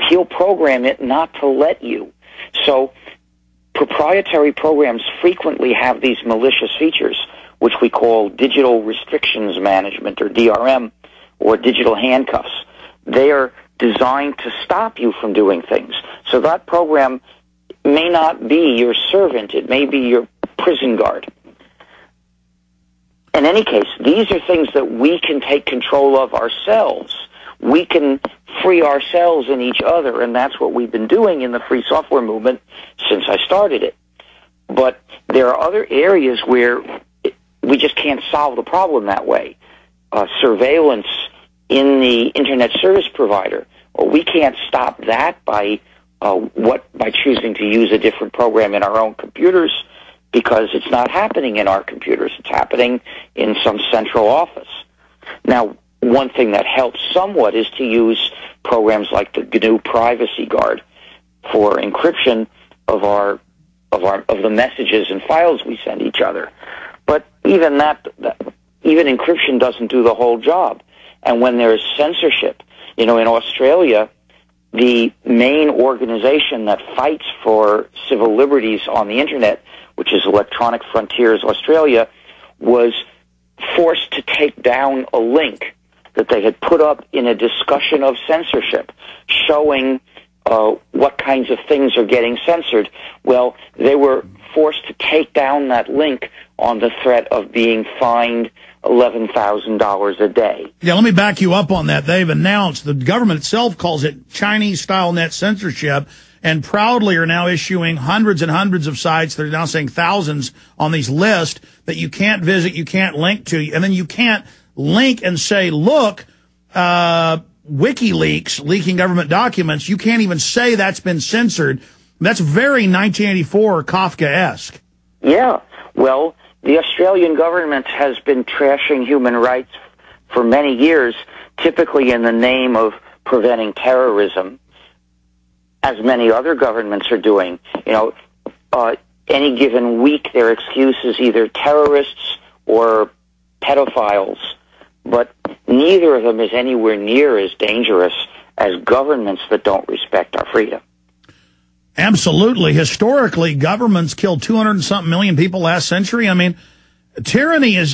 he'll program it not to let you. So proprietary programs frequently have these malicious features, which we call digital restrictions management, or DRM, or digital handcuffs. They are designed to stop you from doing things. So that program may not be your servant. It may be your prison guard. In any case, these are things that we can take control of ourselves. We can free ourselves and each other, and that's what we've been doing in the free software movement since I started it. But there are other areas where we just can't solve the problem that way. Surveillance in the internet service provider. Well, we can't stop that by choosing to use a different program in our own computers, because it's not happening in our computers. It's happening in some central office. Now, one thing that helps somewhat is to use programs like the GNU Privacy Guard for encryption of the messages and files we send each other. But even even encryption doesn't do the whole job. And when there's censorship, in Australia, the main organization that fights for civil liberties on the internet, which is Electronic Frontiers Australia, was forced to take down a link that they had put up in a discussion of censorship, showing what kinds of things are getting censored. Well, they were forced to take down that link on the threat of being fined $11,000 a day. Yeah, let me back you up on that. They've announced, the government itself calls it Chinese-style net censorship, and proudly are now issuing hundreds and hundreds of sites. They're now saying thousands on these lists that you can't visit, you can't link to, and then you can't link and say, look, WikiLeaks leaking government documents. You can't even say that's been censored. That's very 1984 Kafkaesque. Yeah, well, the Australian government has been trashing human rights for many years, typically in the name of preventing terrorism, as many other governments are doing. Any given week their excuse is either terrorists or pedophiles, but neither of them is anywhere near as dangerous as governments that don't respect our freedom. Absolutely. Historically, governments killed 200 and something million people last century. I mean, tyranny has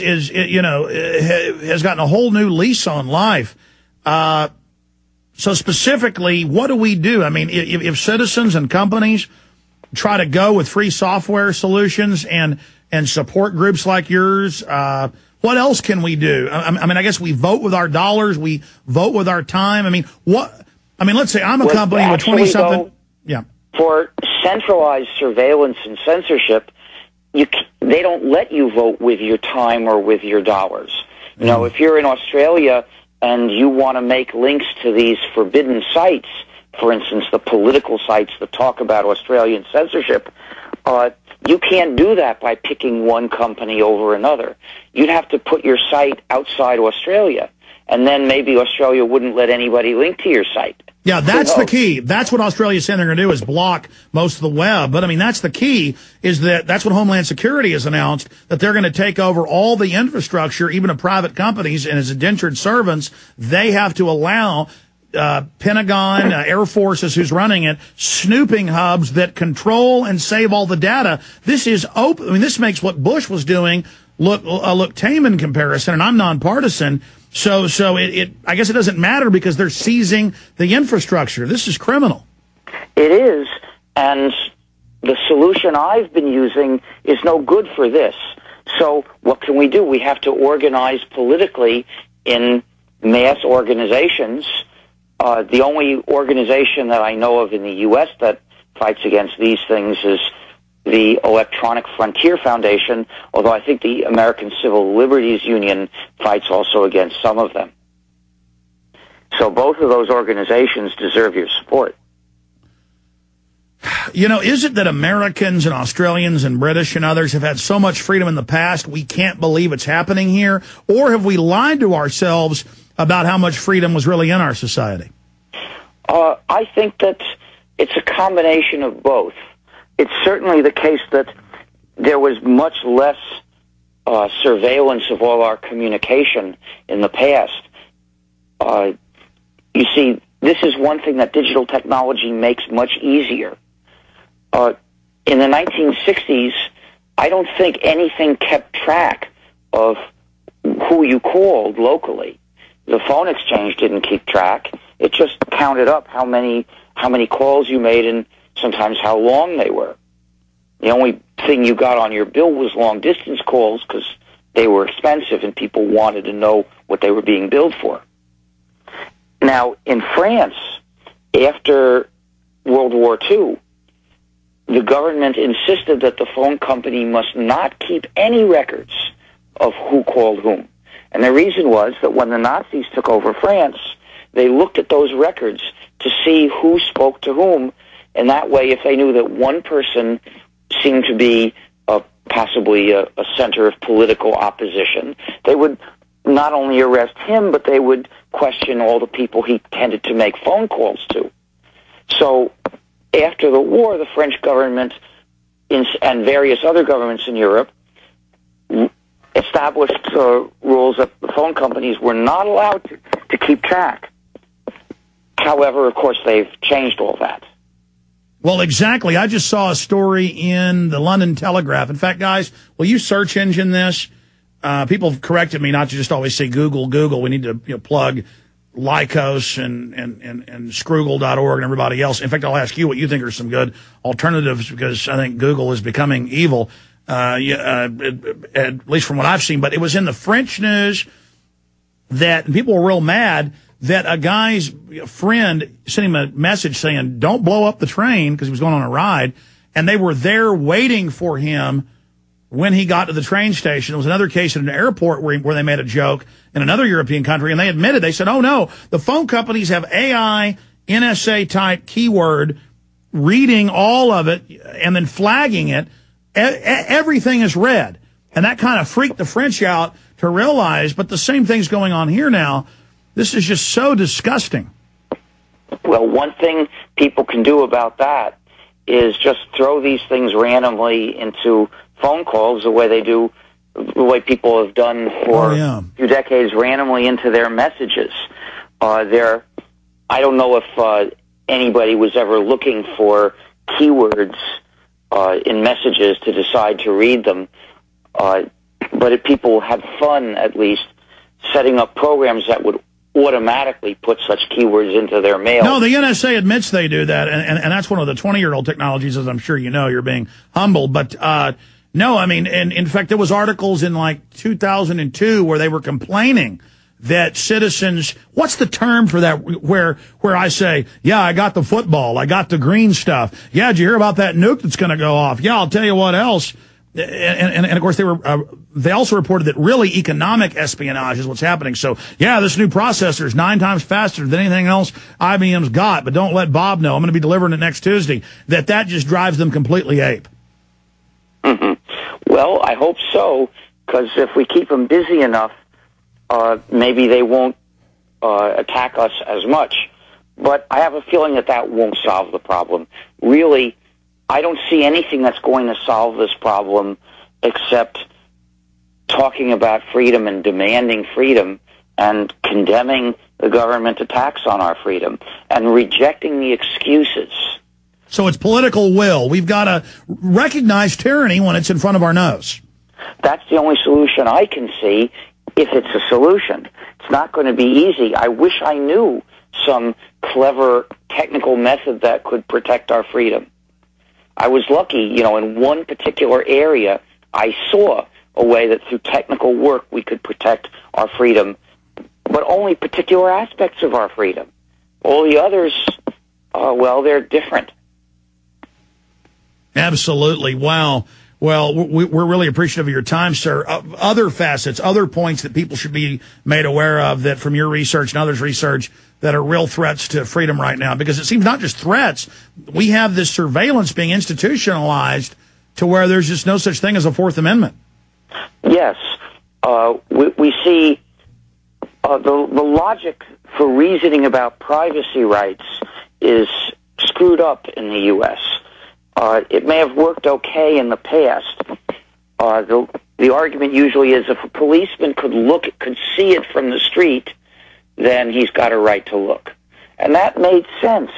gotten a whole new lease on life. So specifically, what do we do? I mean, if citizens and companies try to go with free software solutions and support groups like yours, what else can we do? I mean, I guess we vote with our dollars, we vote with our time. I mean, let's say I'm a company with 20-something. Yeah. For centralized surveillance and censorship, they don't let you vote with your time or with your dollars. If you're in Australia and you want to make links to these forbidden sites, for instance, the political sites that talk about Australian censorship, you can't do that by picking one company over another. You'd have to put your site outside Australia, and then maybe Australia wouldn't let anybody link to your site. Yeah, that's the key. That's what Australia's saying they're going to do, is block most of the web. But, I mean, that's the key, is that's what Homeland Security has announced, that they're going to take over all the infrastructure, even of private companies, and as indentured servants, they have to allow Pentagon, Air Forces, who's running it, snooping hubs that control and save all the data. This is open. I mean, this makes what Bush was doing look tame in comparison, and I'm nonpartisan. So I guess it doesn't matter because they're seizing the infrastructure. This is criminal. It is, and the solution I've been using is no good for this. So what can we do? We have to organize politically in mass organizations. The only organization that I know of in the U.S. that fights against these things is the Electronic Frontier Foundation, although I think the American Civil Liberties Union fights also against some of them. So both of those organizations deserve your support. Is it that Americans and Australians and British and others have had so much freedom in the past we can't believe it's happening here? Or have we lied to ourselves about how much freedom was really in our society? I think that it's a combination of both. It's certainly the case that there was much less surveillance of all our communication in the past. You see, this is one thing that digital technology makes much easier. In the 1960s, I don't think anything kept track of who you called locally. The phone exchange didn't keep track. It just counted up how many calls you made and sometimes how long they were. The only thing you got on your bill was long-distance calls because they were expensive and people wanted to know what they were being billed for. Now, in France, after World War II, the government insisted that the phone company must not keep any records of who called whom. And the reason was that when the Nazis took over France, they looked at those records to see who spoke to whom, and that way, if they knew that one person seemed to be possibly a center of political opposition, they would not only arrest him, but they would question all the people he tended to make phone calls to. So after the war, the French government and various other governments in Europe established rules that the phone companies were not allowed to keep track. However, of course, they've changed all that. Well, exactly. I just saw a story in the London Telegraph. In fact, guys, will you search engine this? People have corrected me not to just always say Google. We need to plug Lycos and Scroogle.org and everybody else. In fact, I'll ask you what you think are some good alternatives because I think Google is becoming evil, at least from what I've seen. But it was in the French news that people were real mad that a guy's friend sent him a message saying, don't blow up the train, because he was going on a ride, and they were there waiting for him when he got to the train station. There was another case at an airport where they made a joke in another European country, and they admitted, they said, oh, no, the phone companies have AI, NSA-type keyword, reading all of it and then flagging it. Everything is read. And that kind of freaked the French out to realize, but the same thing's going on here now. This is just so disgusting. Well, one thing people can do about that is just throw these things randomly into phone calls the way people have done for a few decades, randomly into their messages. I don't know if anybody was ever looking for keywords in messages to decide to read them, but if people had fun, at least, setting up programs that would automatically put such keywords into their mail. No, the NSA admits they do that, and that's one of the 20-year-old technologies, as I'm sure you know. You're being humbled. But, no, I mean, and in fact, there was articles in, like, 2002 where they were complaining that citizens, what's the term for that, where I say, yeah, I got the football, I got the green stuff. Yeah, did you hear about that nuke that's going to go off? Yeah, I'll tell you what else. And of course, they also reported that really economic espionage is what's happening. So, yeah, this new processor is 9 times faster than anything else IBM's got, but don't let Bob know. I'm going to be delivering it next Tuesday. That just drives them completely ape. Mm-hmm. Well, I hope so, because if we keep them busy enough, maybe they won't attack us as much. But I have a feeling that won't solve the problem. Really, I don't see anything that's going to solve this problem except talking about freedom and demanding freedom and condemning the government attacks on our freedom and rejecting the excuses. So it's political will. We've got to recognize tyranny when it's in front of our nose. That's the only solution I can see, if it's a solution. It's not going to be easy. I wish I knew some clever technical method that could protect our freedom. I was lucky, in one particular area, I saw a way that through technical work we could protect our freedom, but only particular aspects of our freedom. All the others, they're different. Absolutely. Wow. Well, we're really appreciative of your time, sir. Other facets, other points that people should be made aware of that from your research and others' research that are real threats to freedom right now, because it seems not just threats. We have this surveillance being institutionalized to where there's just no such thing as a Fourth Amendment. Yes. We see the logic for reasoning about privacy rights is screwed up in the U.S. It may have worked okay in the past. The argument usually is if a policeman could see it from the street, then he's got a right to look. And that made sense.